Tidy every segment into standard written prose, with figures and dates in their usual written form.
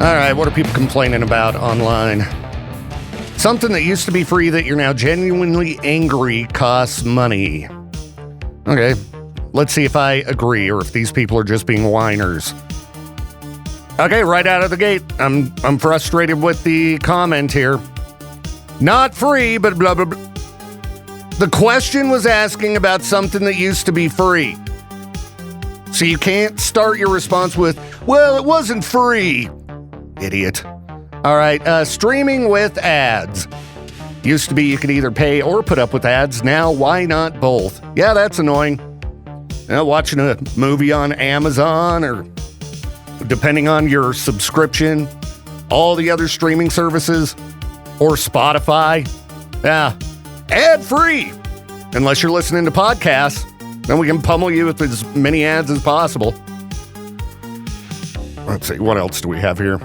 All right, what are people complaining about online? Something that used to be free that you're now genuinely angry costs money. Okay, let's see if I agree or if these people are just being whiners. Okay, right out of the gate, I'm frustrated with the comment here. Not free, but blah, blah, blah. The question was asking about something that used to be free. So you can't start your response with, well, it wasn't free. Idiot. All right, streaming with ads. Used to be you could either pay or put up with ads. Now, why not both? Yeah, that's annoying. Watching a movie on Amazon or depending on your subscription, all the other streaming services or Spotify. Yeah, ad-free. Unless you're listening to podcasts, then we can pummel you with as many ads as possible. Let's see, what else do we have here?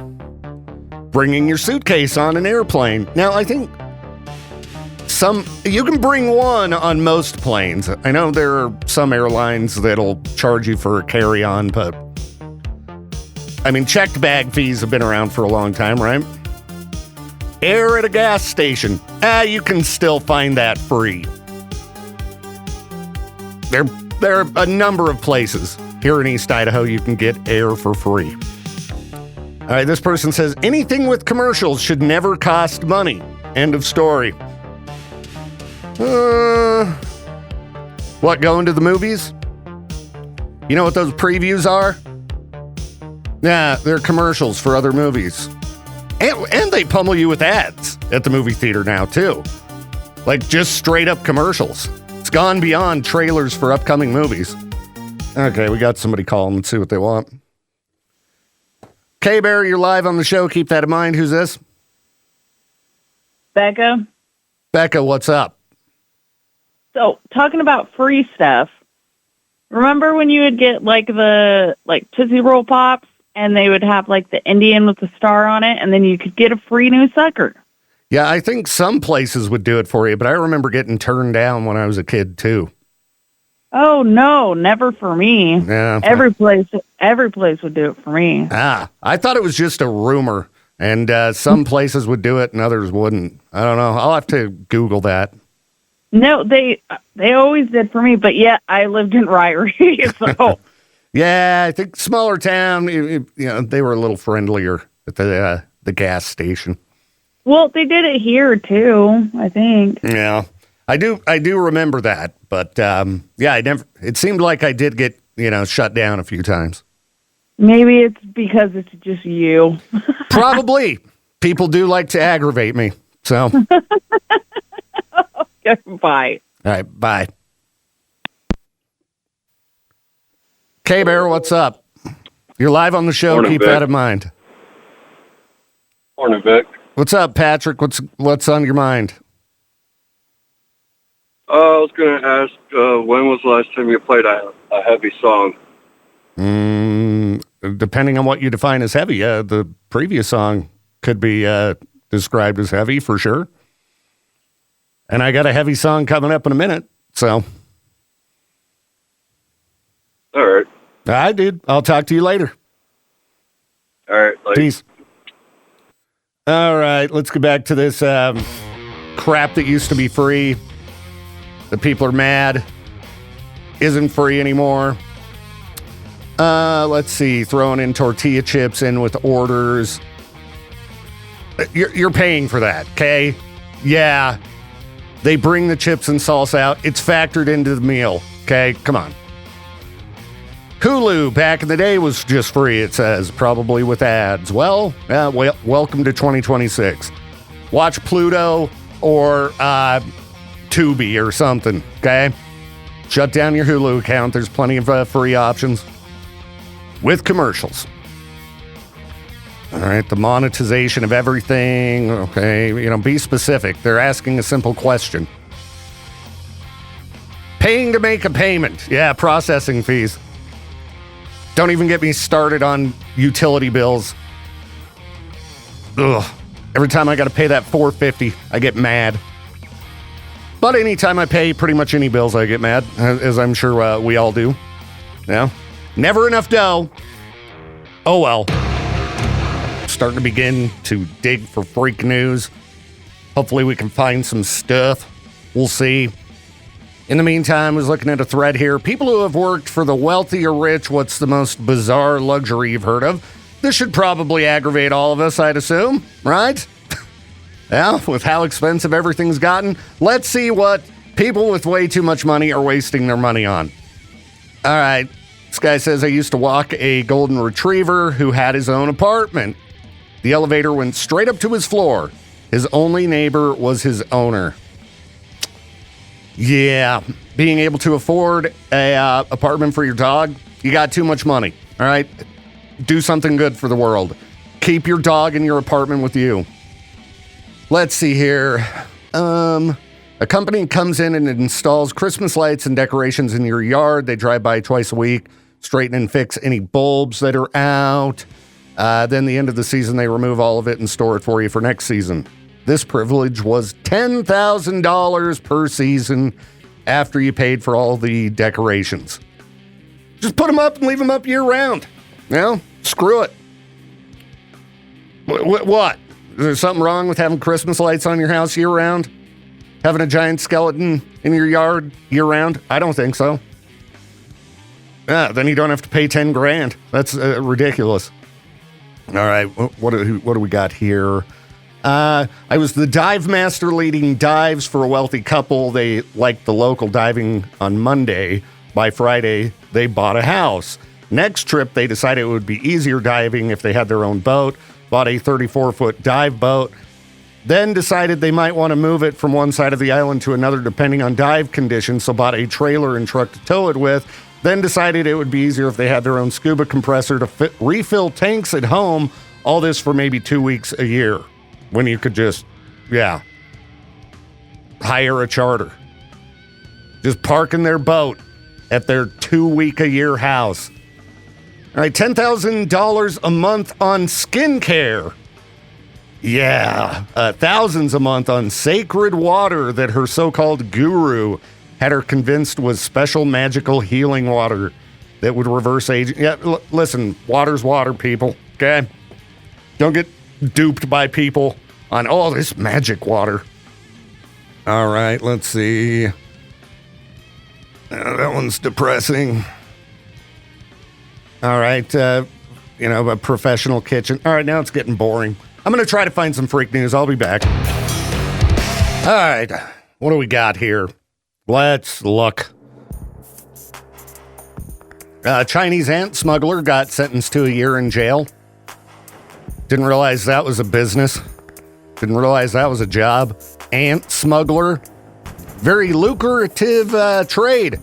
Bringing your suitcase on an airplane. Now, I think you can bring one on most planes. I know there are some airlines that'll charge you for a carry-on, but I mean, checked bag fees have been around for a long time, right? Air at a gas station. You can still find that free. There are a number of places here in East Idaho you can get air for free. All right, this person says, anything with commercials should never cost money. End of story. What, going to the movies? You know what those previews are? Yeah, they're commercials for other movies. And they pummel you with ads at the movie theater now, too. Like, just straight up commercials. It's gone beyond trailers for upcoming movies. Okay, we got somebody calling. Let's see what they want. K-Bear, you're live on the show. Keep that in mind. Who's this? Becca. Becca, what's up? So, talking about free stuff, remember when you would get the Tootsie Roll Pops and they would have the Indian with the star on it and then you could get a free new sucker? Yeah, I think some places would do it for you, but I remember getting turned down when I was a kid too. Oh no, never for me. Yeah. Every place would do it for me. I thought it was just a rumor, and some places would do it and others wouldn't. I don't know. I'll have to Google that. No, they always did for me, but yeah, I lived in Ryrie, so. Yeah, I think smaller town, they were a little friendlier at the gas station. Well, they did it here too, I think. Yeah, I do remember that, but it seemed like I did get shut down a few times. Maybe it's because it's just you. Probably. People do like to aggravate me, so. Okay, bye. All right, bye. K-Bear, what's up? You're live on the show. Morning, Keep Vic. that in mind. Morning, Vic. What's up, Patrick? What's on your mind? I was going to ask, when was the last time you played a heavy song? Depending on what you define as heavy. The previous song could be described as heavy for sure. And I got a heavy song coming up in a minute, so. All right. All right, dude. I'll talk to you later. All right. Peace. All right, let's get back to this crap that used to be free. The people are mad. Isn't free anymore. Let's see. Throwing in tortilla chips in with orders. You're paying for that, okay? Yeah. They bring the chips and salsa out. It's factored into the meal, okay? Come on. Hulu back in the day was just free, it says, probably with ads. Well, welcome to 2026. Watch Pluto or Tubi or something, okay? Shut down your Hulu account. There's plenty of free options with commercials. All right, the monetization of everything, okay? Be specific. They're asking a simple question. Paying to make a payment. Yeah, processing fees. Don't even get me started on utility bills. Ugh. Every time I got to pay that $4.50, I get mad. But anytime I pay pretty much any bills, I get mad, as I'm sure we all do. Yeah. Never enough dough. Oh well. starting to begin to dig for freak news. Hopefully we can find some stuff. We'll see. In the meantime, I was looking at a thread here. People who have worked for the wealthy or rich, what's the most bizarre luxury you've heard of? This should probably aggravate all of us, I'd assume, right? Yeah, with how expensive everything's gotten. Let's see what people with way too much money are wasting their money on. All right. This guy says, I used to walk a golden retriever who had his own apartment. The elevator went straight up to his floor. His only neighbor was his owner. Yeah, being able to afford a apartment for your dog, you got too much money, all right? Do something good for the world. Keep your dog in your apartment with you. Let's see here. A company comes in and installs Christmas lights and decorations in your yard. They drive by twice a week, straighten and fix any bulbs that are out. Then the end of the season, they remove all of it and store it for you for next season. This privilege was $10,000 per season after you paid for all the decorations. Just put them up and leave them up year round. You know, screw it. What? Is there something wrong with having Christmas lights on your house year round? Having a giant skeleton in your yard year round? I don't think so. Yeah, then you don't have to pay $10,000. That's ridiculous. All right, what do we got here? I was the dive master leading dives for a wealthy couple. They liked the local diving on Monday. By Friday, they bought a house. Next trip, they decided it would be easier diving if they had their own boat. Bought a 34-foot dive boat. Then decided they might want to move it from one side of the island to another depending on dive conditions, so bought a trailer and truck to tow it with. Then decided it would be easier if they had their own scuba compressor to refill tanks at home. All this for maybe 2 weeks a year. When you could just, hire a charter. Just parking their boat at their 2-week-a-year house. All right, $10,000 a month on skincare. Yeah, thousands a month on sacred water that her so-called guru had her convinced was special magical healing water that would reverse aging. Yeah, listen, water's water, people, okay? Don't get duped by people on all this magic water. All right, let's see. That one's depressing. All right, a professional kitchen. All right, now it's getting boring. I'm going to try to find some freak news. I'll be back. All right, what do we got here? Let's look. Chinese ant smuggler got sentenced to a year in jail. Didn't realize that was a business. Didn't realize that was a job. Ant smuggler. Very lucrative trade.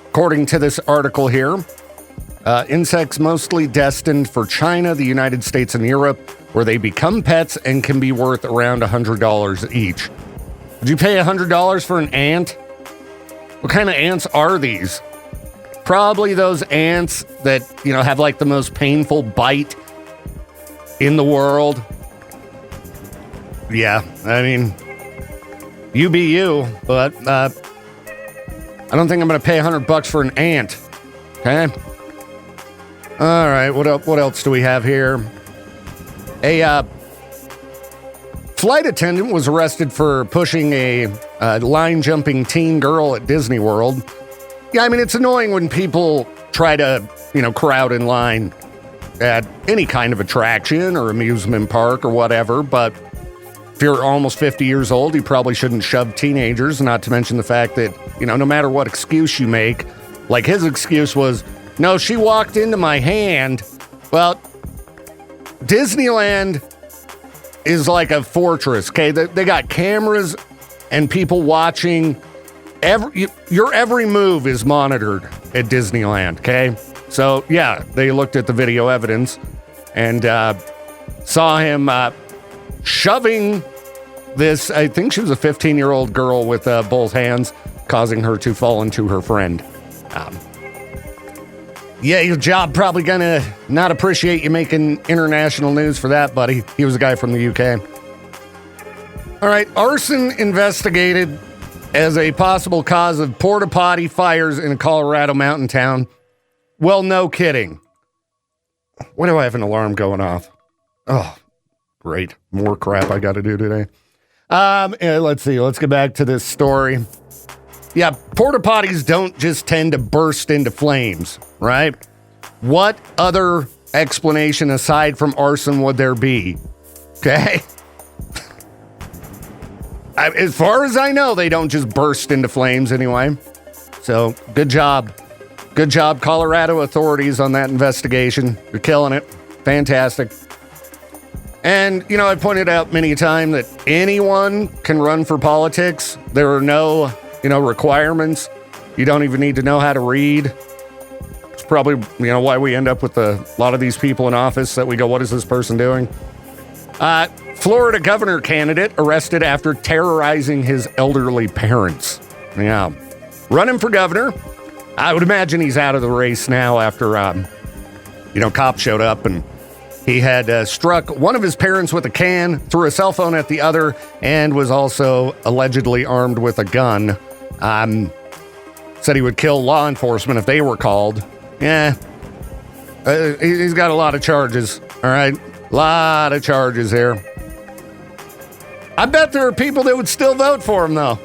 According to this article here, insects mostly destined for China, the United States, and Europe, where they become pets and can be worth around $100 each. Would you pay $100 for an ant? What kind of ants are these? Probably those ants that, have like the most painful bite in the world. Yeah, I mean, you be you, but I don't think I'm going to pay $100 for an ant. Okay? All right, what else do we have here? A flight attendant was arrested for pushing a line-jumping teen girl at Disney World. Yeah, I mean, it's annoying when people try to, crowd in line at any kind of attraction or amusement park or whatever, but if you're almost 50 years old, you probably shouldn't shove teenagers, not to mention the fact that, no matter what excuse you make, like his excuse was, no, she walked into my hand. Well, Disneyland is like a fortress, okay? They got cameras and people watching. Your every move is monitored at Disneyland, okay? So, yeah, they looked at the video evidence and saw him shoving this, I think she was a 15-year-old girl with both hands, causing her to fall into her friend. Yeah, your job probably gonna not appreciate you making international news for that, buddy. He was a guy from the UK. All right, arson investigated as a possible cause of porta potty fires in a Colorado mountain town. Well, no kidding. Why do I have an alarm going off? Oh, great. More crap I got to do today. Let's see. Let's get back to this story. Yeah, porta potties don't just tend to burst into flames, right? What other explanation aside from arson would there be? Okay? As far as I know, they don't just burst into flames anyway. So, good job. Good job, Colorado authorities, on that investigation. You're killing it. Fantastic. And, I pointed out many a time that anyone can run for politics. There are no, requirements. You don't even need to know how to read. It's probably, why we end up with a lot of these people in office that we go, what is this person doing? Florida governor candidate arrested after terrorizing his elderly parents. Yeah. Running for governor. I would imagine he's out of the race now after, cops showed up and he had struck one of his parents with a can, threw a cell phone at the other, and was also allegedly armed with a gun. Said he would kill law enforcement if they were called. Yeah. He's got a lot of charges. All right. Lot of charges here. I bet there are people that would still vote for him, though.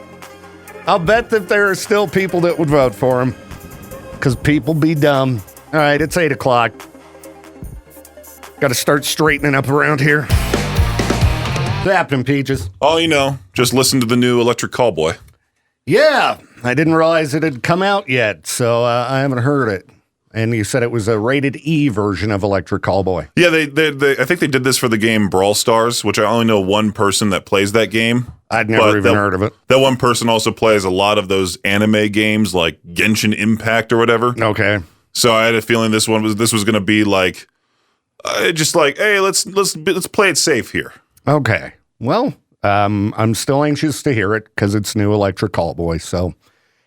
I'll bet that there are still people that would vote for him. Because people be dumb. All right, it's 8 o'clock. Got to start straightening up around here. What's happening, Peaches? Oh, just listen to the new Electric Callboy. Yeah, I didn't realize it had come out yet, so I haven't heard it. And you said it was a rated E version of Electric Callboy. Yeah, I think they did this for the game Brawl Stars, which I only know one person that plays that game. I'd never even heard of it. That one person also plays a lot of those anime games like Genshin Impact or whatever. Okay. So I had a feeling this was going to be like, just like, hey, let's play it safe here. Okay. Well, I'm still anxious to hear it because it's new Electric Callboy. So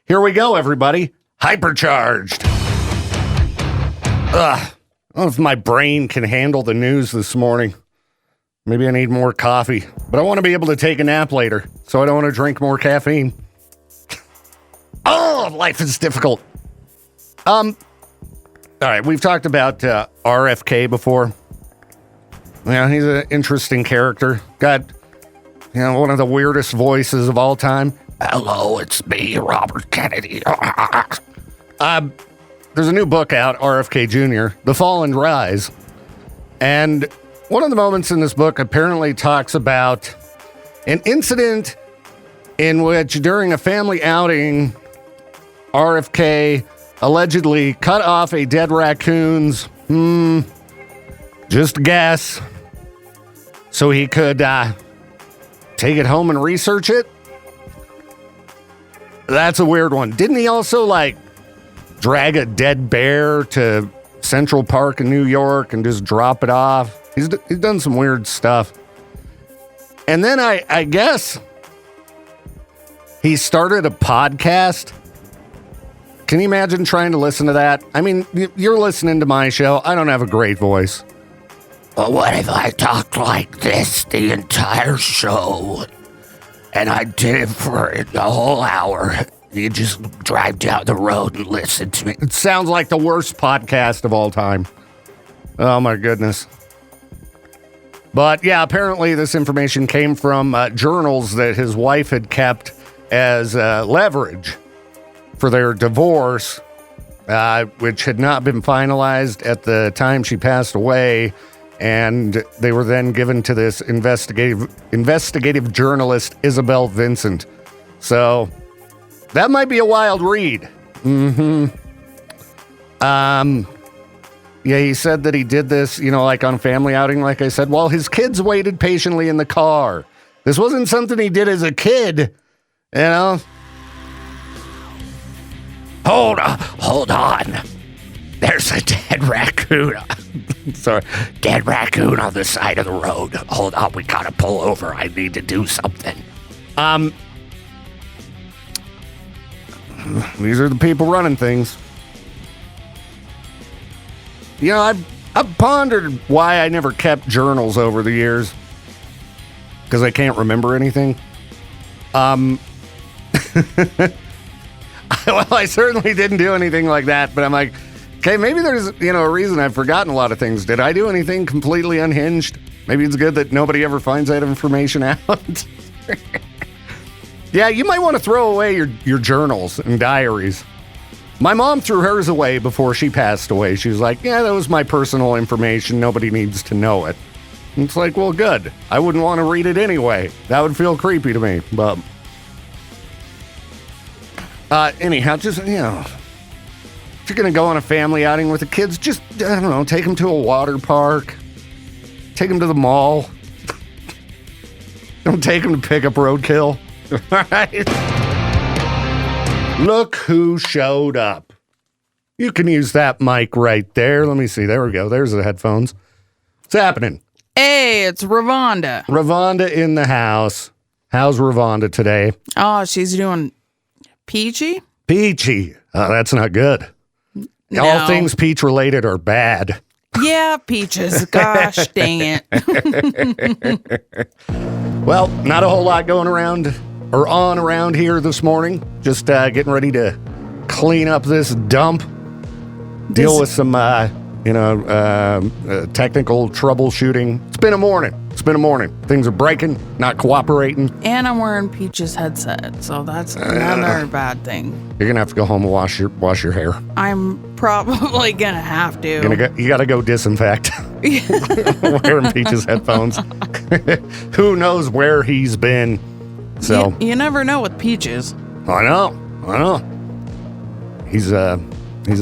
here we go, everybody. Hypercharged. I don't know if my brain can handle the news this morning. Maybe I need more coffee, but I want to be able to take a nap later, so I don't want to drink more caffeine. Oh, life is difficult. All right, we've talked about RFK before. Yeah, he's an interesting character. Got, one of the weirdest voices of all time. Hello, it's me, Robert Kennedy. There's a new book out, RFK Jr., The Fall and Rise. And one of the moments in this book apparently talks about an incident in which, during a family outing, RFK allegedly cut off a dead raccoon's, just a guess, so he could take it home and research it. That's a weird one. Didn't he also, drag a dead bear to Central Park in New York and just drop it off? He's done some weird stuff. And then I guess he started a podcast. Can you imagine trying to listen to that? I mean, you're listening to my show. I don't have a great voice. Well, what if I talked like this the entire show? And I did it for the whole hour. You just drive down the road and listen to me. It sounds like the worst podcast of all time. Oh, my goodness. But, yeah, apparently this information came from journals that his wife had kept as leverage for their divorce, which had not been finalized at the time she passed away. And they were then given to this investigative journalist, Isabel Vincent. So that might be a wild read. Yeah, he said that he did this, on a family outing, like I said, while his kids waited patiently in the car. This wasn't something he did as a kid, Hold on. There's a dead raccoon. Sorry. Dead raccoon on the side of the road. Hold on, we gotta pull over. I need to do something. These are the people running things. I've pondered why I never kept journals over the years. Because I can't remember anything. Well, I certainly didn't do anything like that, but I'm like, okay, maybe there's, a reason I've forgotten a lot of things. Did I do anything completely unhinged? Maybe it's good that nobody ever finds that information out. Yeah, you might want to throw away your journals and diaries. My mom threw hers away before she passed away. She was like, yeah, that was my personal information. Nobody needs to know it. And it's like, well, good. I wouldn't want to read it anyway. That would feel creepy to me. But anyhow, just, if you're going to go on a family outing with the kids, just, I don't know, take them to a water park. Take them to the mall. Don't take them to pick up roadkill. Right? Look who showed up. You can use that mic right there. Let me see. There we go. There's the headphones. What's happening? Hey, it's Ravonda. Ravonda in the house. How's Ravonda today? Oh, she's doing peachy? Peachy. Oh, that's not good. No. All things peach related are bad. Yeah, peaches. Gosh, dang it. Well, not a whole lot going around or on around here this morning. Just getting ready to clean up this dump. Deal with some, technical troubleshooting. It's been a morning. Things are breaking, not cooperating. And I'm wearing Peach's headset, so that's another bad thing. You're gonna have to go home and wash your hair. I'm probably gonna have to. You gotta go disinfect. Wearing Peach's headphones. Who knows where he's been? So you never know with Peaches. I know. He's a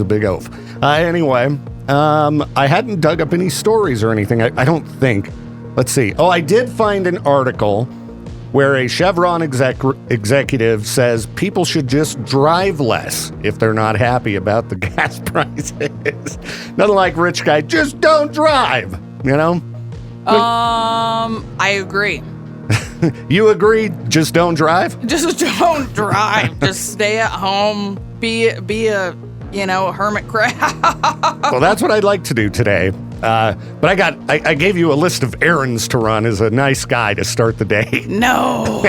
big oaf. Anyway, I hadn't dug up any stories or anything. I don't think. Let's see. Oh, I did find an article where a Chevron executive says people should just drive less if they're not happy about the gas prices. Nothing like rich guy, just don't drive, I agree. You agree? Just don't drive? Just don't drive. Just stay at home. Be a hermit crab. Well, that's what I'd like to do today. But I gave you a list of errands to run as a nice guy to start the day. No.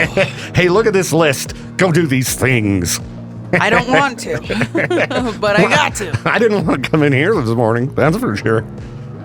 Hey, look at this list. Go do these things. I don't want to, but I got to. I didn't want to come in here this morning, that's for sure.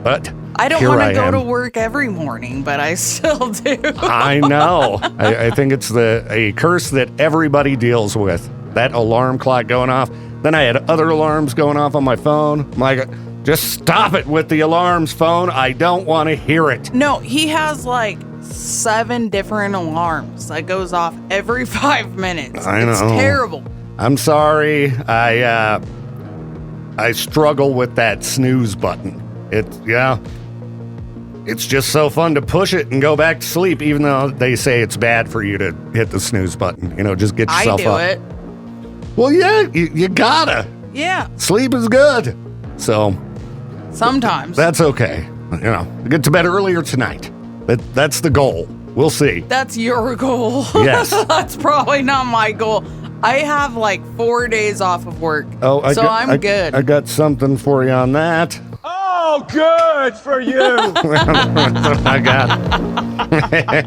But I don't want to go to work every morning, but I still do. I know. I think it's a curse that everybody deals with. That alarm clock going off. Then I had other alarms going off on my phone. I'm like, just stop it with the alarms, phone. I don't want to hear it. No, he has like 7 different alarms that goes off every 5 minutes. I know. It's terrible. I'm sorry. I struggle with that snooze button. It's just so fun to push it and go back to sleep, even though they say it's bad for you to hit the snooze button. Just get yourself up. I do it. Well, yeah, you gotta. Yeah. Sleep is good. So sometimes. That's okay. Get to bed earlier tonight. That's the goal. We'll see. That's your goal. Yes. That's probably not my goal. I have like 4 days off of work. I'm good. I got something for you on that. Oh, good for you. I got it.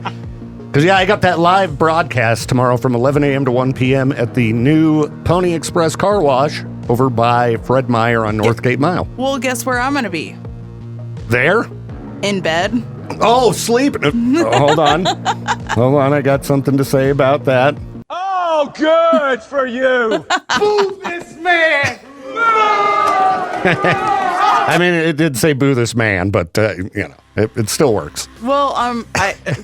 Because, I got that live broadcast tomorrow from 11 a.m. to 1 p.m. at the new Pony Express car wash over by Fred Meyer on Northgate Mile. Well, guess where I'm going to be? There? In bed. Oh, sleeping. Hold on. I got something to say about that. Oh, good for you. Boo this man. I mean, it did say boo this man, but, it still works. Well,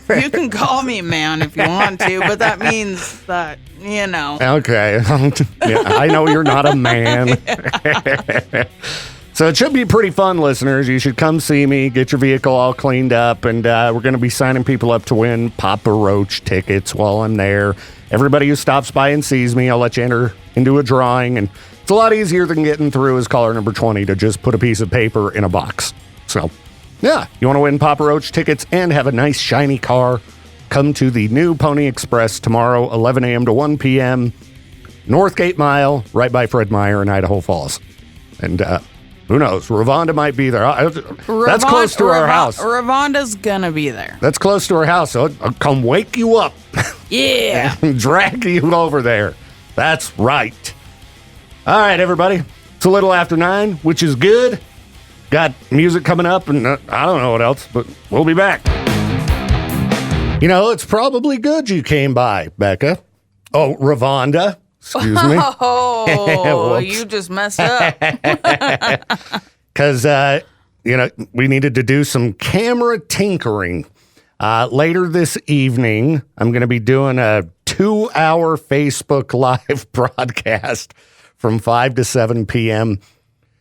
you can call me man if you want to, but that means that, Okay. I know you're not a man. So it should be pretty fun, listeners. You should come see me, get your vehicle all cleaned up, and we're going to be signing people up to win Papa Roach tickets while I'm there. Everybody who stops by and sees me, I'll let you enter into a drawing, and it's a lot easier than getting through as caller number 20 to just put a piece of paper in a box. So, yeah, you want to win Papa Roach tickets and have a nice shiny car, come to the new Pony Express tomorrow, 11 a.m. to 1 p.m., Northgate Mile, right by Fred Meyer in Idaho Falls. And who knows? Ravonda might be there. That's close to our house. Ravonda's gonna be there. That's close to our house, so I'll come wake you up. Yeah. And drag you over there. That's right. All right, everybody. It's a little after 9, which is good. Got music coming up, and I don't know what else, but we'll be back. You know, it's probably good you came by, Becca. Oh, Ravonda. Excuse me. Oh, Whoops. you just messed up. Because, we needed to do some camera tinkering. Later this evening, I'm going to be doing a 2-hour Facebook Live broadcast from 5 to 7 p.m.,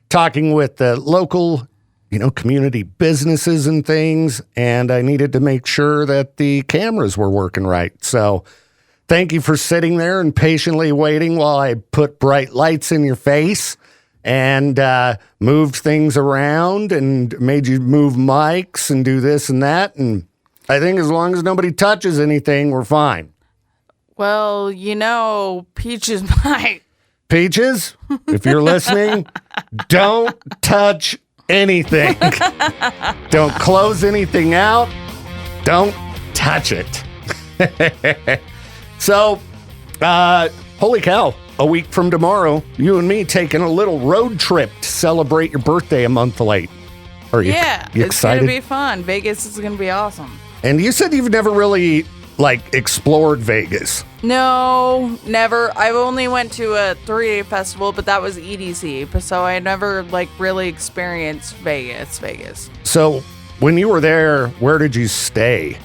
talking with the local, community businesses and things, and I needed to make sure that the cameras were working right. So thank you for sitting there and patiently waiting while I put bright lights in your face and moved things around and made you move mics and do this and that. And I think as long as nobody touches anything, we're fine. Well, Peaches might. Peaches, if you're listening, don't touch anything. Don't close anything out. Don't touch it. So, holy cow, a week from tomorrow, you and me taking a little road trip to celebrate your birthday a month late. Are you, you it's excited? going to be fun. Vegas is going to be awesome. And you said you've never really, explored Vegas. No, never. I've only went to a 3-day festival, but that was EDC, so I never, really experienced Vegas. So, when you were there, where did you stay?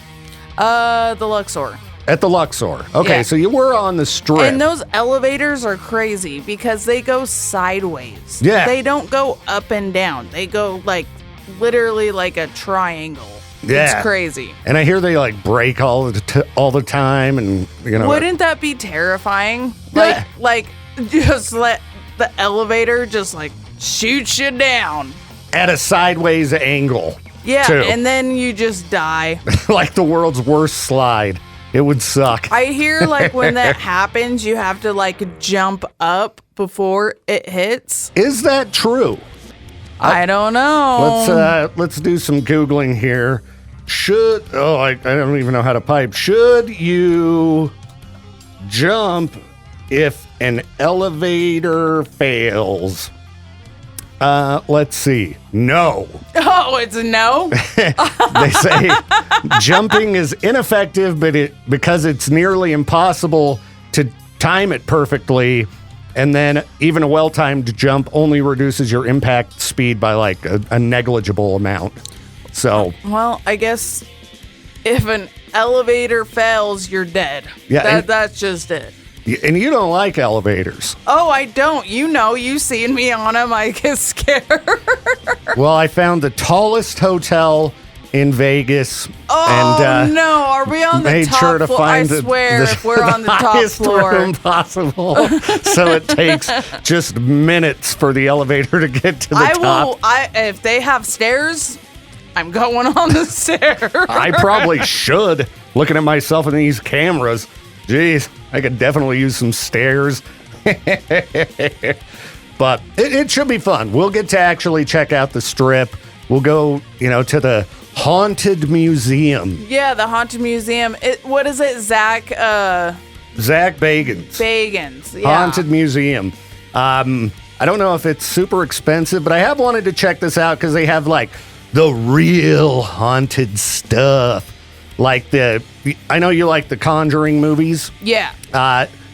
The Luxor. At the Luxor. Okay, Yeah. So you were on the Strip. And those elevators are crazy because they go sideways. Yeah. They don't go up and down. They go, literally like a triangle. Yeah. It's crazy. And I hear they break all the time, and Wouldn't that be terrifying? Yeah. Just let the elevator just shoot you down. at a sideways angle. Yeah, too. and then you just die. Like the world's worst slide. It would suck. I hear when that happens, you have to jump up before it hits. Is that true? I don't know. Let's do some Googling here. I don't even know how to pipe. Should you jump if an elevator fails? Let's see. No. Oh, it's a no? They say jumping is ineffective, because it's nearly impossible to time it perfectly. And then even a well-timed jump only reduces your impact speed by a negligible amount. So, Well, I guess if an elevator fails, you're dead. Yeah, That's just it. and you don't like elevators. Oh, I don't. You seen me on them. I get scared. Well, I found the tallest hotel in Vegas. Oh, and, no. Are we on the made top sure to floor? find I swear if we're on the top highest floor. room possible. So it takes just minutes for the elevator to get to the top. If they have stairs, I'm going on the stairs. I probably should. Looking at myself in these cameras, geez, I could definitely use some stairs. But it should be fun. We'll get to actually check out the Strip. We'll go, to the Haunted Museum. Yeah, the Haunted Museum. What is it, Zach? Zach Bagans. Bagans. Yeah. Haunted Museum. I don't know if it's super expensive, but I have wanted to check this out because they have the real haunted stuff. I know you like the Conjuring movies. Yeah.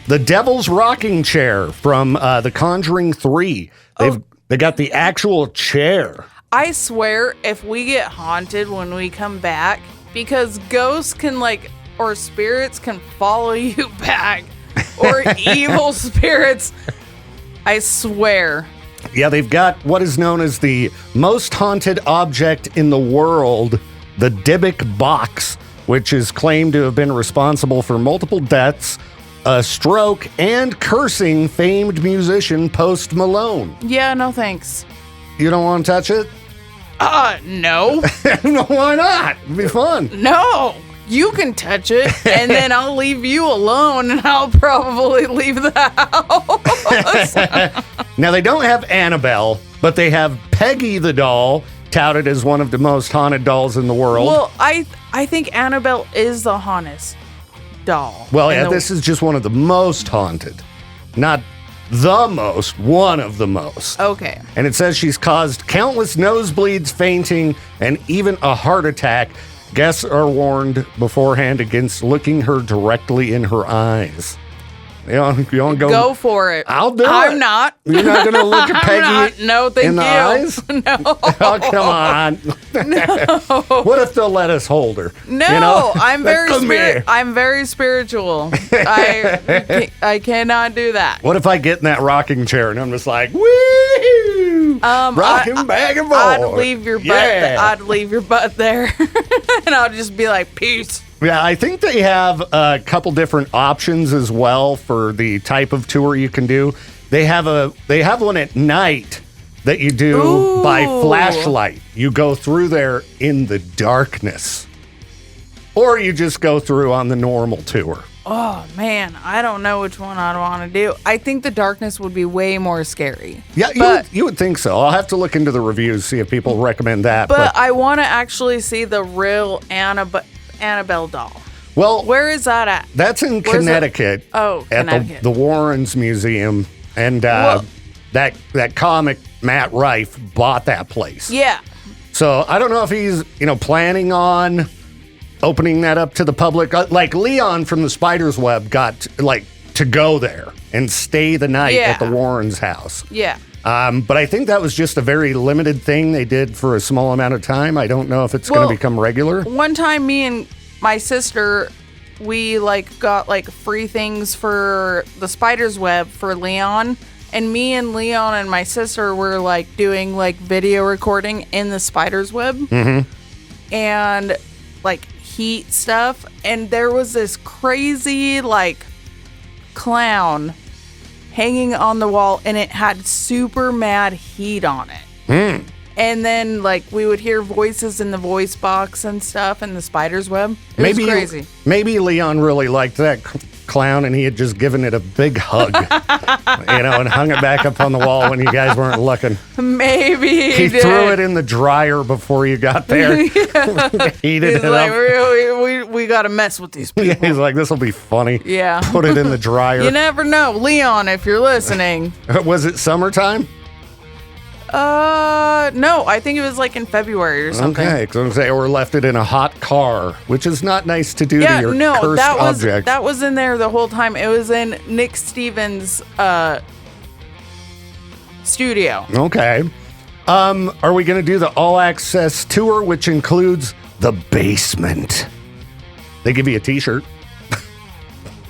The Devil's Rocking Chair from The Conjuring 3. They got the actual chair. I swear, if we get haunted when we come back, because ghosts can or spirits can follow you back, or evil spirits, I swear. Yeah, they've got what is known as the most haunted object in the world, the Dybbuk box, which is claimed to have been responsible for multiple deaths, a stroke, and cursing famed musician Post Malone. Yeah, no thanks. You don't want to touch it? No. No, why not? It'd be fun. No. You can touch it, and then I'll leave you alone, and I'll probably leave the house. Now, they don't have Annabelle, but they have Peggy the doll, touted as one of the most haunted dolls in the world. Well, I think Annabelle is the haunted doll. Well, yeah, this is just one of the most haunted. Not the most, one of the most. Okay. And it says she's caused countless nosebleeds, fainting, and even a heart attack Guests are warned beforehand against looking her directly in her eyes. You want to go? Go for it. I'll do it. I'm not. You're not going to look at Peggy No, thank in the you. eyes? No. Oh, come on. No. What if they'll let us hold her? No, You know? I'm very Come here. I'm very spiritual. I cannot do that. What if I get in that rocking chair and I'm just like, woo! Rocking back and forth. I'd leave your butt. Yeah. I'd leave your butt there, and I'll just be like, peace. Yeah, I think they have a couple different options as well for the type of tour you can do. They have one at night that you do by flashlight. You go through there in the darkness. Or you just go through on the normal tour. Oh man, I don't know which one I'd want to do. I think the darkness would be way more scary. Yeah, you would think so. I'll have to look into the reviews, see if people recommend that. But I want to actually see the real Annabelle doll. Well, Where is that at? that's in Connecticut. Oh, at Connecticut. the Warrens Museum, and Well- that comic Matt Rife bought that place. Yeah. So I don't know if he's planning on opening that up to the public. Like Leon from the Spider's Web got to go there and stay the night at the Warrens' house. Yeah. But I think that was just a very limited thing they did for a small amount of time. I don't know if it's going to become regular. One time, me and my sister, we got free things for the Spider's Web for Leon, and me and Leon and my sister were doing video recording in the Spider's Web, and heat stuff, and there was this crazy clown hanging on the wall, and it had super mad heat on it. And then we would hear voices in the voice box and stuff in the Spider's Web. It was crazy. Maybe Leon really liked that clown and he had just given it a big hug, and hung it back up on the wall when you guys weren't looking. Maybe He threw it in the dryer before you got there. Heated He's it like, up. we got to mess with these people. He's like, this will be funny. Yeah. Put it in the dryer. You never know. Leon, if you're listening. Was it summertime? No, I think it was in February or something. Okay, because or left it in a hot car, which is not nice to do to your cursed objects. That was in there the whole time. It was in Nick Stevens' studio. Okay. Are we going to do the all-access tour, which includes the basement? They give you a T-shirt.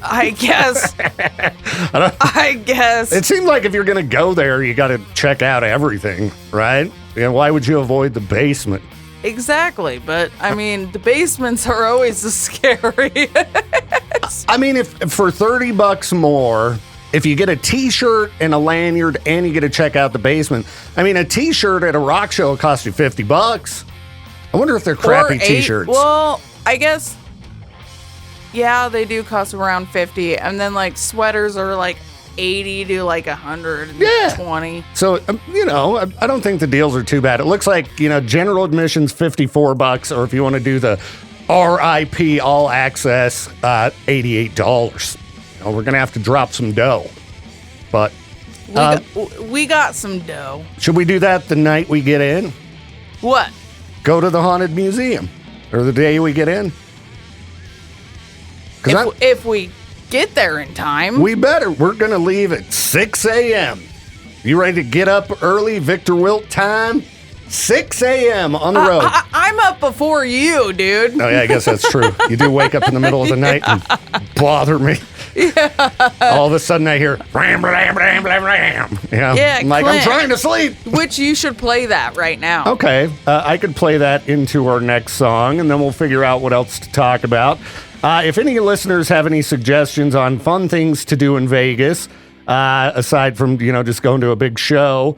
I guess. I guess. It seemed like if you're going to go there, you got to check out everything, right? Why would you avoid the basement? Exactly, but I mean, the basements are always the scary. I mean, if for $30 more, if you get a T-shirt and a lanyard and you get to check out the basement, I mean, a T-shirt at a rock show will cost you $50. I wonder if they're crappy T-shirts. Well, I guess. Yeah, they do cost around $50, and then sweaters are $80 to $120. Yeah. So I don't think the deals are too bad. It looks like general admission's $54, or if you want to do the RIP all access, $88. We're gonna have to drop some dough, but we got some dough. Should we do that the night we get in? What? Go to the haunted museum, or the day we get in? If we get there in time. We better. We're going to leave at 6 a.m. You ready to get up early, Victor Wilt time? 6 a.m. on the road. I'm up before you, dude. Oh, yeah, I guess that's true. You do wake up in the middle of the night and bother me. Yeah. All of a sudden I hear, ram, ram, ram, ram, ram. Yeah, I'm like, Clint, I'm trying to sleep. Which you should play that right now. Okay. I could play that into our next song, and then we'll figure out what else to talk about. If any listeners have any suggestions on fun things to do in Vegas, aside from, just going to a big show,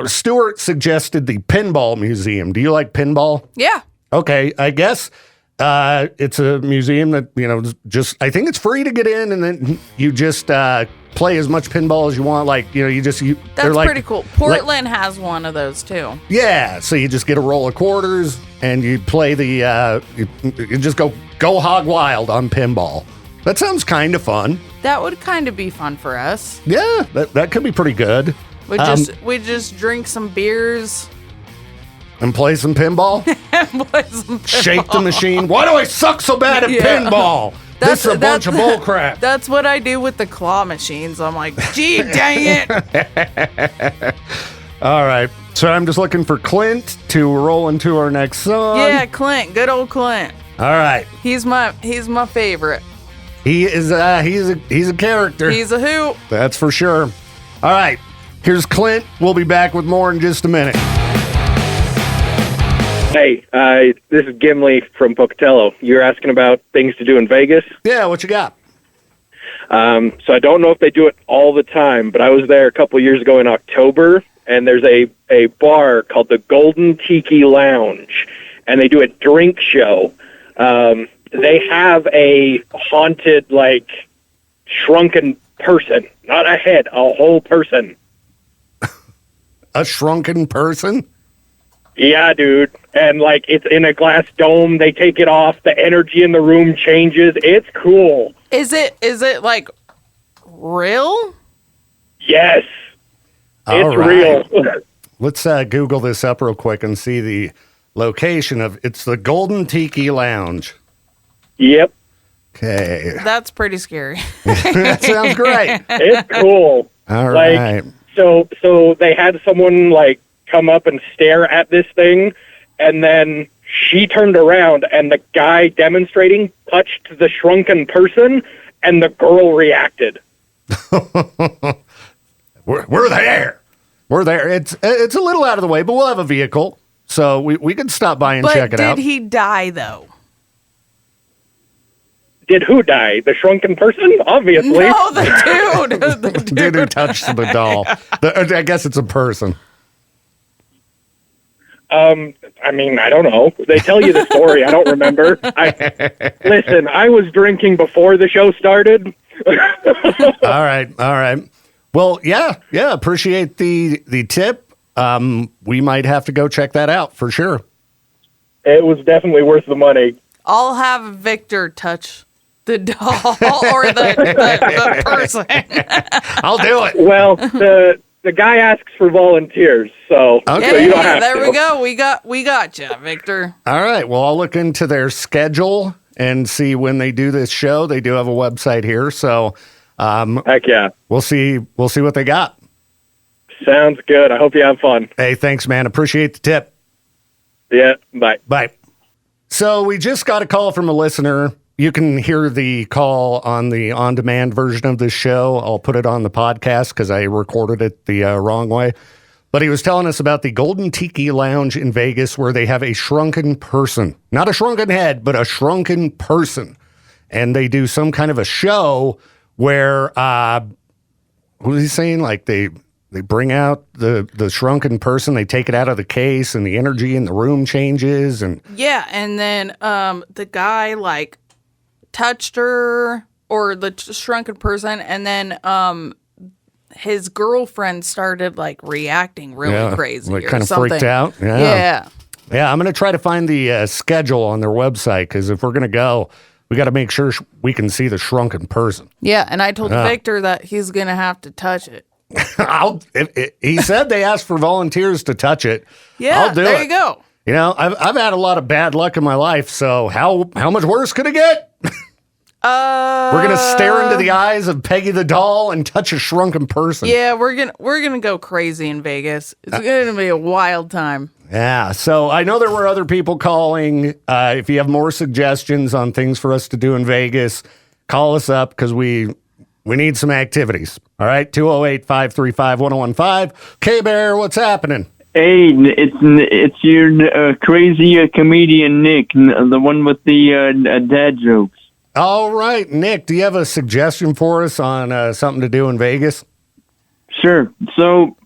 Stuart suggested the Pinball Museum. Do you like pinball? Yeah. Okay, I guess it's a museum that, I think it's free to get in, and then you just play as much pinball as you want. That's pretty cool. Portland has one of those too. Yeah, so you just get a roll of quarters and you play you just go hog wild on pinball. That sounds kind of fun. That would kind of be fun for us. Yeah, that could be pretty good. We just drink some beers. And play some pinball? Shake the machine. Why do I suck so bad at pinball? This is a bunch of bull crap. That's what I do with the claw machines. I'm like, gee, dang it. All right. So I'm just looking for Clint to roll into our next song. Yeah, Clint. Good old Clint. All right. He's my favorite. He is he's a character. He's a hoot. That's for sure. All right. Here's Clint. We'll be back with more in just a minute. Hey, this is Gimli from Pocatello. You're asking about things to do in Vegas? Yeah, what you got? So I don't know if they do it all the time, but I was there a couple years ago in October, and there's a bar called the Golden Tiki Lounge, and they do a drink show. They have a haunted, shrunken person. Not a head, a whole person. A shrunken person? Yeah, dude. And, it's in a glass dome. They take it off. The energy in the room changes. It's cool. Is it real? Yes. All it's right. real. Let's Google this up real quick and see the location of it's the Golden Tiki Lounge. Yep. Okay. That's pretty scary. That sounds great. It's cool. All right. So they had someone, come up and stare at this thing, and then she turned around, and the guy demonstrating touched the shrunken person, and the girl reacted. We're there. We're there. It's a little out of the way, but we'll have a vehicle, so we can stop by and check it out. But did he die, though? Did who die? The shrunken person? Obviously. No, the dude. Dude who touched the doll. I guess it's a person. I don't know. They tell you the story. I don't remember. Listen, I was drinking before the show started. All right. Well, yeah. Appreciate the tip. We might have to go check that out for sure. It was definitely worth the money. I'll have Victor touch the doll or the person. I'll do it. Well, the guy asks for volunteers, so, okay. So you don't have there to. we go. We got you, Victor. All right. Well, I'll look into their schedule and see when they do this show. They do have a website here, so heck yeah. We'll see what they got. Sounds good. I hope you have fun. Hey, thanks, man. Appreciate the tip. Yeah, bye. Bye. So we just got a call from a listener. You can hear the call on the on-demand version of this show. I'll put it on the podcast because I recorded it the wrong way. But he was telling us about the Golden Tiki Lounge in Vegas where they have a shrunken person. Not a shrunken head, but a shrunken person. And they do some kind of a show where, what was he saying? They bring out the shrunken person, they take it out of the case, and the energy in the room changes. And yeah, and then the guy, touched her, or the shrunken person, and then his girlfriend started reacting really crazy, or kind of something. freaked out. Yeah. I'm gonna try to find the schedule on their website because if we're gonna go, we got to make sure we can see the shrunken person. Yeah, and I told Victor that he's gonna have to touch it. He said they asked for volunteers to touch it. Yeah, I'll do there it. you go. You know, I've had a lot of bad luck in my life, so how much worse could it get? We're gonna stare into the eyes of Peggy the doll and touch a shrunken person. Yeah, we're gonna go crazy in Vegas. It's gonna be a wild time. Yeah, so I know there were other people calling. If you have more suggestions on things for us to do in Vegas, call us up because we need some activities. All right, 208-535-1015. K-Bear, what's happening? Hey, it's your crazy comedian Nick, the one with the dad jokes. All right, Nick, do you have a suggestion for us on something to do in Vegas? Sure. So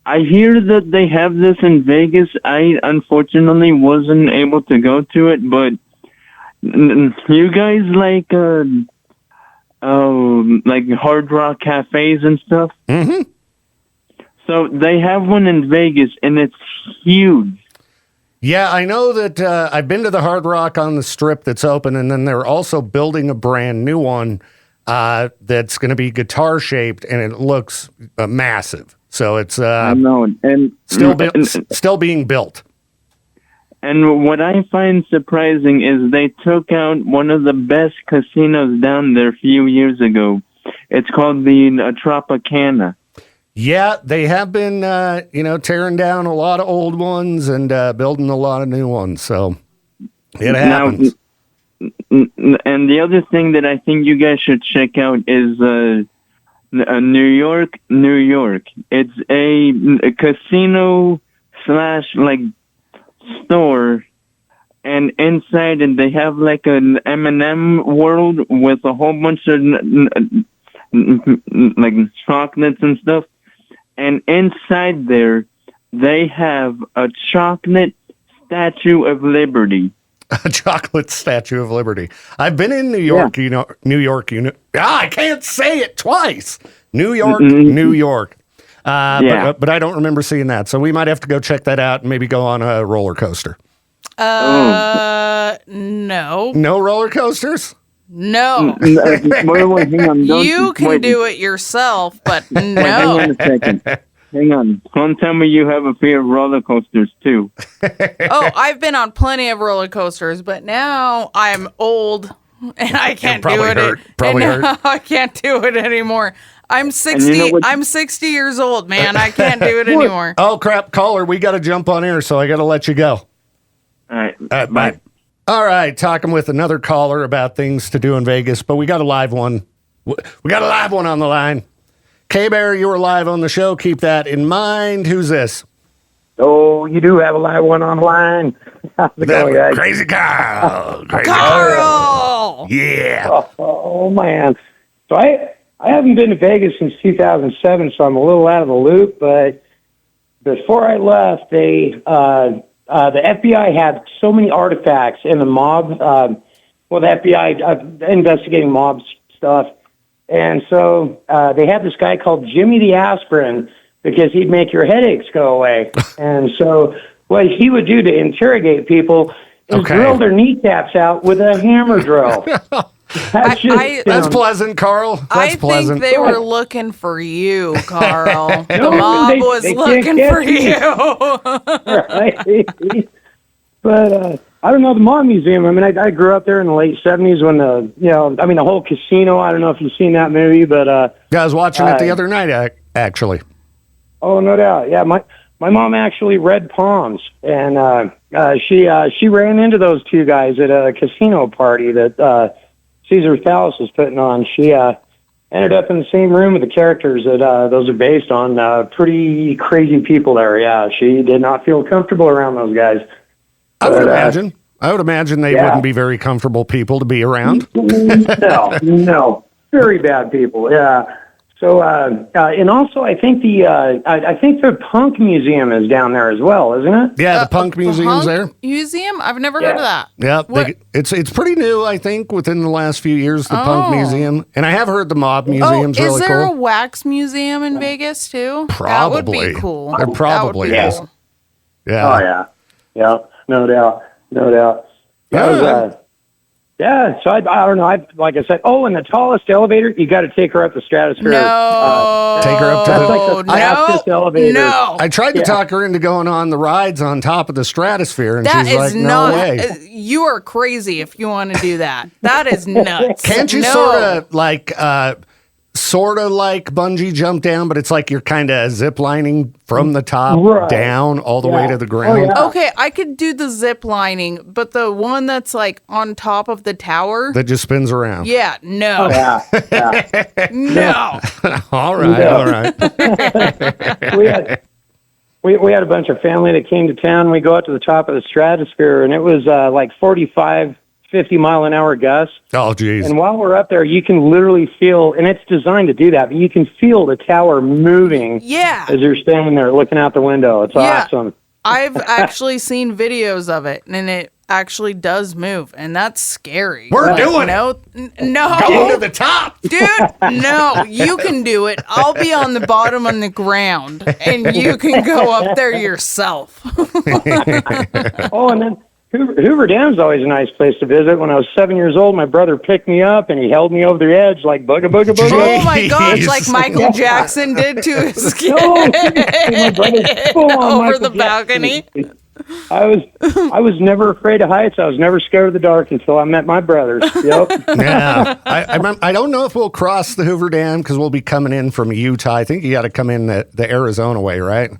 I hear that they have this in Vegas. I unfortunately wasn't able to go to it, but you guys like Hard Rock cafes and stuff? Mm-hmm. So they have one in Vegas, and it's huge. Yeah, I know that I've been to the Hard Rock on the Strip that's open, and then they're also building a brand new one that's going to be guitar-shaped, and it looks massive. So it's I know, and still being built. And what I find surprising is they took out one of the best casinos down there a few years ago. It's called the Tropicana. Yeah, they have been, tearing down a lot of old ones and building a lot of new ones. So it happens. And the other thing that I think you guys should check out is New York, New York. It's a casino / like store, and inside it they have like an M&M world with a whole bunch of like chocolates and stuff. And inside there, they have a chocolate Statue of Liberty. A chocolate Statue of Liberty. I've been in New York, New York, I can't say it twice. New York, New York. But I don't remember seeing that. So we might have to go check that out and maybe go on a roller coaster. No. No roller coasters? No. Wait, hang on. You can do it yourself, but no. Hang on a second. Hang on. Don't tell me you have a fear of roller coasters, too. Oh, I've been on plenty of roller coasters, but now I'm old and I can't do it. Probably hurt. I can't do it anymore. I'm 60. I'm 60 years old, man. I can't do it anymore. Oh, crap. Caller, we got to jump on air, so I got to let you go. All right. Bye. All right, talking with another caller about things to do in Vegas, but we got a live one. We got a live one on the line. K-Bear, you were live on the show. Keep that in mind. Who's this? Oh, you do have a live one on the line. How's it going, guys? Crazy Carl. Carl! Yeah. Oh, man. So I haven't been to Vegas since 2007, so I'm a little out of the loop, but before I left, the FBI had so many artifacts in the mob. The FBI investigating mob stuff. And so they had this guy called Jimmy the Aspirin because he'd make your headaches go away. And so what he would do to interrogate people is drill their kneecaps out with a hammer drill. That's pleasant, Carl. That's pleasant. Think they were looking for you, Carl. The mob was looking for you. Right. But I don't know, the Mob Museum, I mean, I grew up there in the late 70s when the whole casino, I don't know if you've seen that movie, but... I was watching it the other night, actually. Oh, no doubt. Yeah, my mom actually read palms, and she ran into those two guys at a casino party that Caesar Thallis was putting on. She ended up in the same room with the characters that those are based on. Pretty crazy people there, yeah. She did not feel comfortable around those guys. I would imagine they wouldn't be very comfortable people to be around. No, very bad people. Yeah. So, and also, I think the Punk Museum is down there as well, isn't it? Yeah, the Punk Museum's there. Museum? I've never heard of that. Yeah, it's pretty new. I think within the last few years, the Punk Museum, and I have heard the Mob Museum's really cool. Is there a wax museum in Vegas too? Probably. That would be cool. There probably is. Cool. Yeah. Oh yeah. Yeah. No doubt. So I don't know. Like I said, and the tallest elevator, you got to take her up the stratosphere. No. Take her up to the fastest elevator. No. I tried to talk her into going on the rides on top of the stratosphere, and she's like, no way. You are crazy if you want to do that. That is nuts. Can't you sort of like bungee jump down, but it's like you're kind of zip lining from the top down all the way to the ground? Okay, I could do the zip lining, but the one that's like on top of the tower that just spins around. Yeah, no. No. All right. We had a bunch of family that came to town. We go up to the top of the stratosphere, and it was like 45, 50-mile-an-hour gusts. Oh, geez. And while we're up there, you can literally feel, and it's designed to do that, but you can feel the tower moving as you're standing there looking out the window. It's awesome. I've actually seen videos of it, and it actually does move, and that's scary. We're doing it. No. Go to the top. Dude, no. You can do it. I'll be on the bottom on the ground, and you can go up there yourself. And then Hoover Dam's always a nice place to visit. When I was 7 years old, my brother picked me up and he held me over the edge like booga booga booga. Oh my gosh, like Michael Jackson did to his kid. My brother, over the balcony. I was never afraid of heights. I was never scared of the dark until I met my brothers. Yep. Yeah. I don't know if we'll cross the Hoover Dam because we'll be coming in from Utah. I think you got to come in the Arizona way, right?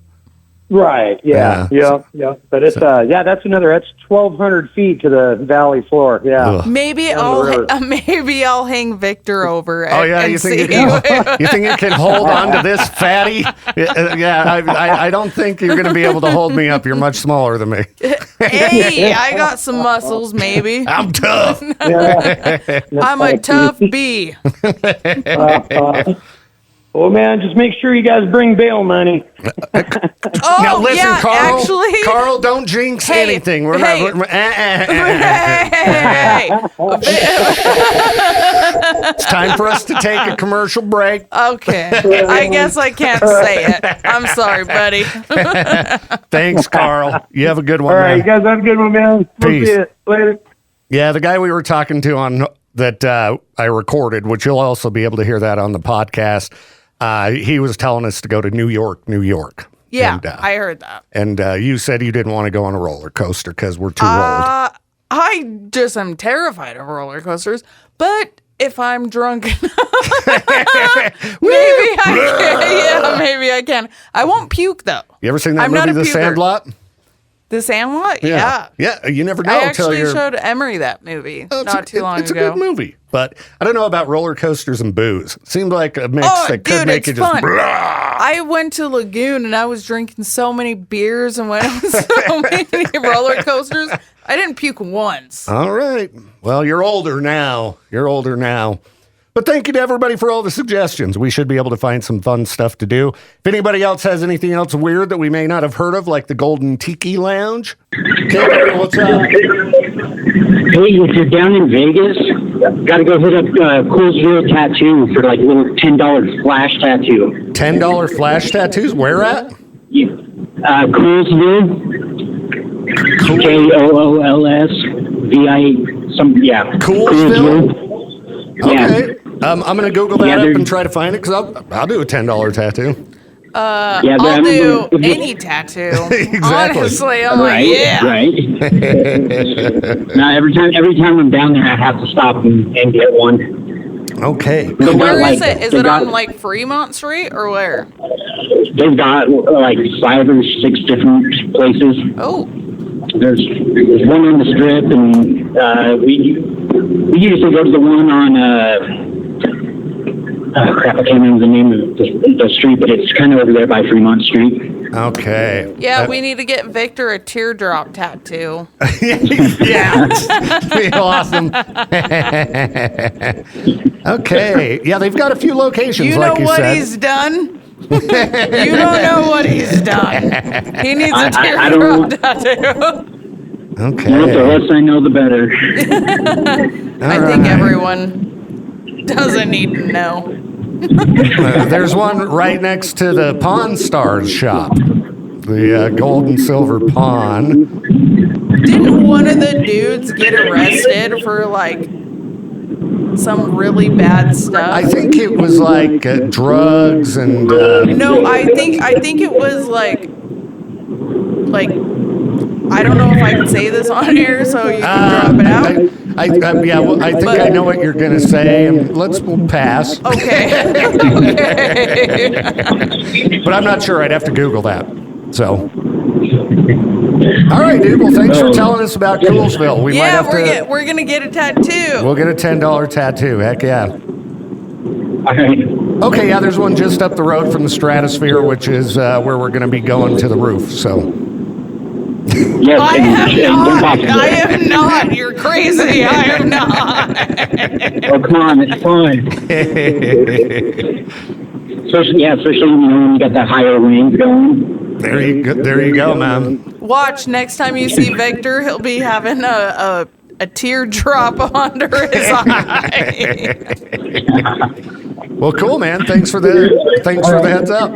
Right. Yeah. Yeah. But it's that's 1,200 feet to the valley floor. Yeah. Ugh. Maybe I'll hang Victor over it. Oh yeah, you think it can hold on to this fatty? Yeah, I don't think you're going to be able to hold me up. You're much smaller than me. Hey, I got some muscles, maybe. I'm tough. I'm a tough bee. Well, man, just make sure you guys bring bail money. Now listen, yeah, Carl, don't jinx anything. We're not. It's time for us to take a commercial break. Okay, I guess I can't say it. I'm sorry, buddy. Thanks, Carl. You have a good one. All right, man. you guys have a good one, man. Peace. We'll see you later. Yeah, the guy we were talking to on that I recorded, which you'll also be able to hear that on the podcast. He was telling us to go to New York. Yeah, and, I heard that. And you said you didn't want to go on a roller coaster because we're too old. I just am terrified of roller coasters, but if I'm drunk maybe I can. Yeah, maybe I can. I won't puke, though. You ever seen that movie, The Sandlot? The Sandlot? Yeah. Yeah, you never know. I actually showed Emery that movie not too long ago. It's a good movie, but I don't know about roller coasters and booze. Seemed like a mix that could make you just... I went to Lagoon and I was drinking so many beers and went on so many roller coasters. I didn't puke once. All right. Well, you're older now. But thank you to everybody for all the suggestions. We should be able to find some fun stuff to do. If anybody else has anything else weird that we may not have heard of, like the Golden Tiki Lounge. Okay, what's up? Hey, if you're down in Vegas, gotta go hit up Coolsville Tattoo for like a little $10 flash tattoo. $10 flash tattoos? Where at? Coolsville. Koolsville. Coolsville? Okay. Yeah. I'm going to Google that up and try to find it because I'll do a $10 tattoo. I'll do any tattoo. Exactly. Honestly, I'm like, yeah. Right. Now, every time I'm down there, I have to stop and get one. Okay. Where is it? Is it on like Fremont Street or where? They've got like 5 or 6 different places. Oh. There's one on the Strip, and we usually go to the one on crap, I can't remember the name of the street, but it's kind of over there by Fremont Street. Okay. Yeah, we need to get Victor a teardrop tattoo. Yeah, be awesome. Okay. Yeah, they've got a few locations. You know what he's done? You don't know what he's done. He needs a teardrop tattoo. Okay. Well, the less I know, the better. I think everyone doesn't need to know. There's one right next to the Pawn Stars shop. The gold and silver pawn. Didn't one of the dudes get arrested for like some really bad stuff? I think it was like drugs and. No, I think it was like I don't know if I can say this on air, so you can drop it out. I think I know what you're gonna say, and we'll pass. Okay. Okay. But I'm not sure. I'd have to Google that. So. All right, dude. Well, thanks for telling us about Coolsville. We might have to. We're gonna get a tattoo. We'll get a $10 tattoo. Heck yeah. All right. Okay, yeah. There's one just up the road from the Stratosphere, which is where we're gonna be going to the roof. So. Yes, I am not. You're crazy. I am not. Oh, come on, it's fun. especially when you got that higher range going. There you go, man. Watch, next time you see Victor, he'll be having a teardrop under his eye. Well, cool, man. Thanks for the heads up.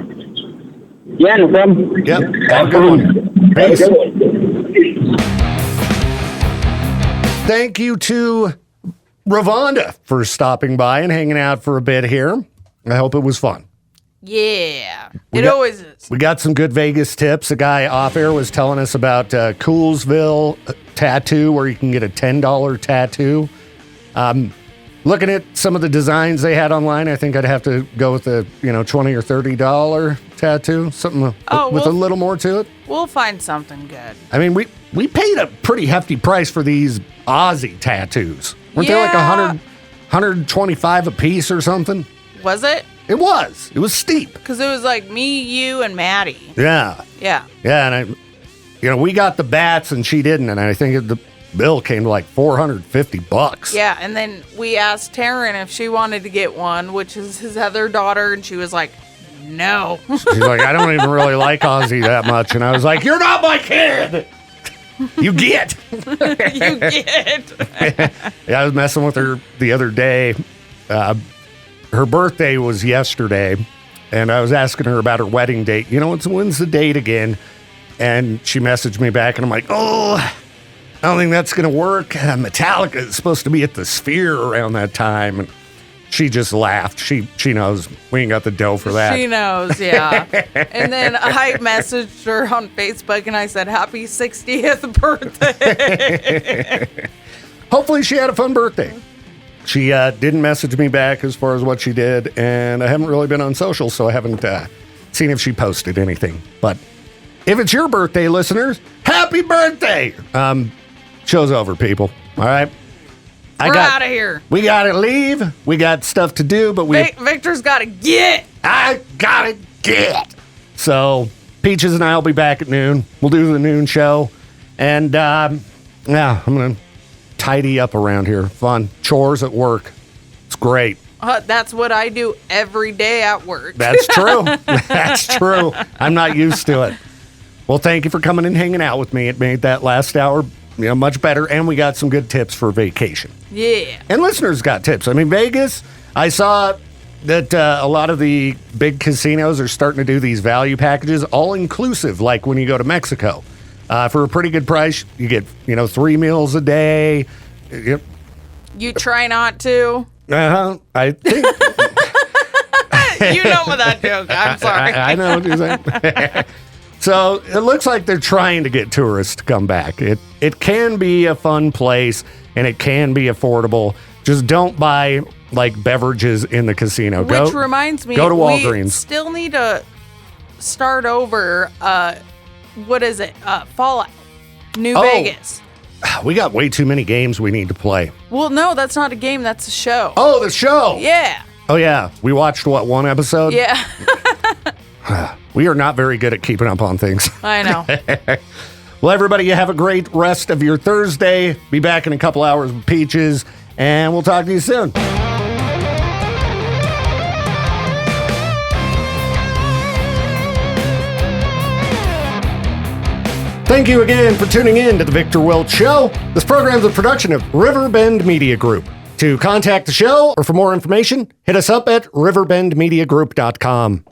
Yeah, no problem. Yep. Have a good one. Peace. Thank you to Ravonda for stopping by and hanging out for a bit here. I hope it was fun. Yeah. We It got- always is. We got some good Vegas tips. A guy off air was telling us about Coolsville tattoo, where you can get a $10 tattoo. Looking at some of the designs they had online, I think I'd have to go with the $20 or $30 tattoo, something with a little more to it. We'll find something good. I mean, we paid a pretty hefty price for these Aussie tattoos. Weren't they like Yeah. $125 a piece or something? Was it? It was. It was steep. Because it was like me, you, and Maddie. Yeah. Yeah. Yeah, and we got the bats and she didn't, and I think the bill came to like $450. Yeah, and then we asked Taryn if she wanted to get one, which is his other daughter, and she was like, no. She's like, I don't even really like Ozzy that much. And I was like, you're not my kid. You get. You get. Yeah, I was messing with her the other day. Her birthday was yesterday, and I was asking her about her wedding date. When's the date again? And she messaged me back, and I'm like, I don't think that's going to work. Metallica is supposed to be at the Sphere around that time. And she just laughed. She knows we ain't got the dough for that. She knows, yeah. And then I messaged her on Facebook, and I said, happy 60th birthday. Hopefully she had a fun birthday. She didn't message me back as far as what she did, and I haven't really been on social, so I haven't seen if she posted anything. But if it's your birthday, listeners, happy birthday! Show's over, people. All right? We're out of here. We got to leave. We got stuff to do, but Victor's got to get. I got to get. So, Peaches and I will be back at noon. We'll do the noon show. And, I'm going to tidy up around here. Fun. Chores at work. It's great. That's what I do every day at work. That's true. That's true. I'm not used to it. Well, thank you for coming and hanging out with me. It made that last hour much better, and we got some good tips for vacation. Yeah. And listeners got tips. I mean, Vegas, I saw that a lot of the big casinos are starting to do these value packages, all inclusive, like when you go to Mexico. For a pretty good price, you get, 3 meals a day. You try not to. I think. You know with that joke. I'm sorry. I know what you're saying. So it looks like they're trying to get tourists to come back. It can be a fun place, and it can be affordable. Just don't buy beverages in the casino. Which reminds me, go to we Walgreens. still need to start over. What is it? Fallout, New Vegas. We got way too many games we need to play. Well, no, that's not a game. That's a show. Oh, the show. Yeah. Oh, yeah. We watched, one episode? Yeah. We are not very good at keeping up on things. I know. Well, everybody, you have a great rest of your Thursday. Be back in a couple hours with Peaches, and we'll talk to you soon. Thank you again for tuning in to The Victor Welch Show. This program is a production of Riverbend Media Group. To contact the show or for more information, hit us up at riverbendmediagroup.com.